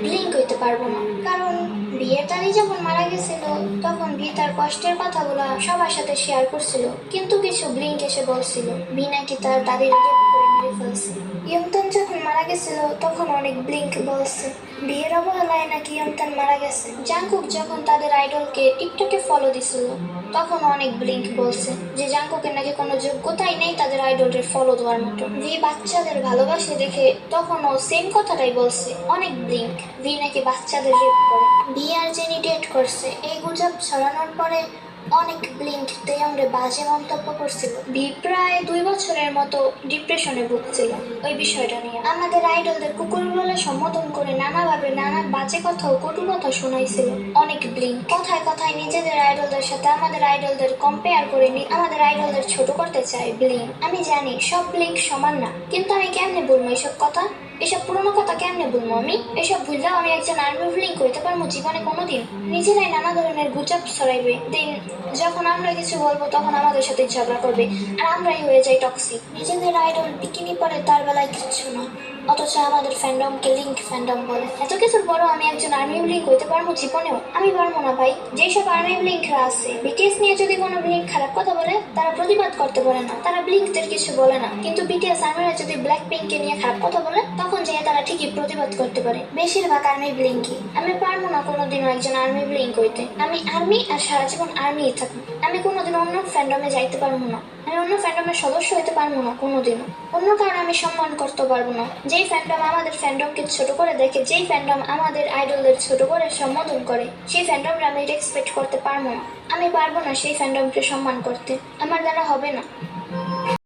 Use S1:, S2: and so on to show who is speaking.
S1: Blink হইতে পারবো না, কারণ বিয়ের দাদি যখন মারা গেছিল তখন ভি তার কষ্টের কথাগুলো সবার সাথে শেয়ার করছিল, কিন্তু কিছু ব্লিঙ্ক এসে বলছিল ভি নাকি তার দাদির রেপ করে মেরে ফেলছে। ইয়ংতান যখন মারা গেছিল তখন অনেক ব্লিঙ্ক বলছে বিয়ের অবহেলায় নাকি ইয়ংতান মারা গেছে। জাংকুক যখন তাদের আইডলকে টিকটকে ফলো দিছিল তখন অনেক ব্লিঙ্ক বলছে যে জাংকুকের নাকি কোনো যোগ্যতাই নেই তাদের আইডলের ফলো দেওয়ার মতো। ভি বাচ্চাদের ভালোবাসে দেখে তখনও সেম কথাটাই বলছে, অনেক ব্লিঙ্ক। ভি নাকি বাচ্চাদের রেপ করে। ভি আর জেনি ডেট করছে এই গুজব ছড়ানোর পরে অনেক ব্লিঙ্ক তেয়ংরে বাজে মন্তব্য করছিল। ভি প্রায় 2 বছরের মতো ডিপ্রেশনে ভুগছিল ওই বিষয়টা নিয়ে। আমাদের আইডলদের কুকুর বলে সম্বোধন করে নানাভাবে নানা বাজে কথা ও কটু কথা শোনাইছিল অনেক ব্লিঙ্ক। কথায় কথায় নিজেদের আইডলদের সাথে আমাদের আইডলদের কম্পেয়ার করে আমাদের আইডলদের ছোট করতে চায় ব্লিঙ্ক। আমি জানি সব ব্লিঙ্ক সমান না, কিন্তু আমি কেমনে বলবো এসব কথা? এসব পুরোনো কথা কেমনে বলবো আমি? এসব ভুললেও আমি একজন আর্মি ব্লিঙ্ক হইতে পারবো জীবনে কোনোদিন? নিজেরাই নানা ধরনের গুজব ছড়াইবে, দেন যখন আমরা কিছু বলবো তখন আমাদের সাথে ঝগড়া করবে আর আমরাই হয়ে যাই টক্সিক। নিজেদের আইডল বিকিনি পরে তার বেলায় কিচ্ছু না, অথচ আমাদের ফ্যান্ডমকে লিঙ্ক ফ্যান্ডম বলে। এত কিছুর পরও আমি একজন আর্মি ব্লিঙ্ক হইতে পারবো জীবনেও? আমি পারবো না ভাই। যেসব আর্মি ব্লিঙ্করা আছে বিটিএস নিয়ে যদি কোনো ব্লিঙ্ক খারাপ কথা বলে তারা প্রতিবাদ করতে পারে না, তারা ব্লিঙ্কদের কিছু বলে না, কিন্তু বিটিএস আর্মিরা যদি ব্ল্যাক পিঙ্ককে নিয়ে খারাপ কথা বলে তখন যে তারা ঠিকই প্রতিবাদ করতে পারে। বেশিরভাগ আর্মি ব্লিঙ্কই। আমি পারবো না কোনোদিনও একজন আর্মি ব্লিঙ্ক হইতে। আমি আর্মি আর সারা জীবন আর্মিই থাকবো। আমি কোনোদিন অন্য ফ্যান্ডমে যাইতে পারবো না, আমি অন্য ফ্যান্ডমের সদস্য হইতে পারবো না কোনোদিনও। অন্য কারণে আমি সম্মান করতে পারবো না। যেই ফ্যান্ডম আমাদের ফ্যান্ডমকে ছোট করে দেখে, যেই ফ্যান্ডম আমাদের আইডলদের ছোট করে সম্বোধন করে, সেই ফ্যান্ডমরা আমি রেসপেক্ট করতে পারবো না। আমি পারবো না সেই ফ্যান্ডমকে সম্মান করতে, আমার দ্বারা হবে না।